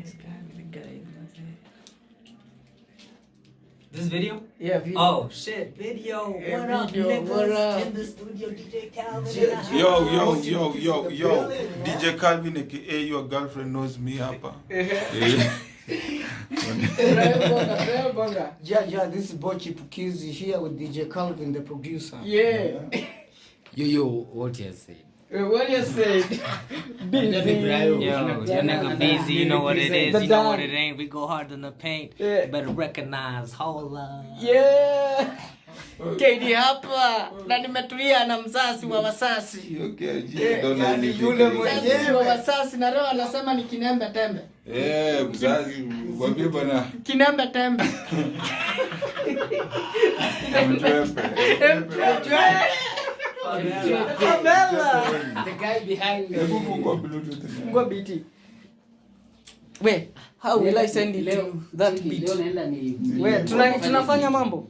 Nice guy with the guy. This video? Yeah, video. Oh shit, video. Yeah, what up, video, niggas? what up? In the studio, DJ Calvin. Yo. DJ Calvin, aka your girlfriend knows me hapa. Yeah, this is Bochi Pukizi here with DJ Calvin, the producer. Yeah. Yo, what you say? What you say? Busy. Yo, your nigga busy, you know what it is, you know what it ain't. We go hard in the paint. Yeah. You better recognize, hold up. Yeah. KD hapa na nimetulia na mzazi wa Wasasi. Okay, yani yule mwenyewe wa Wasasi na leo anasema ni Kinembe Tembe. Mzazi mwambie bana. Kinembe Tembe. The guy behind me. Fungua biti. We, how will I send it to that beat? We, tunafanya mambo.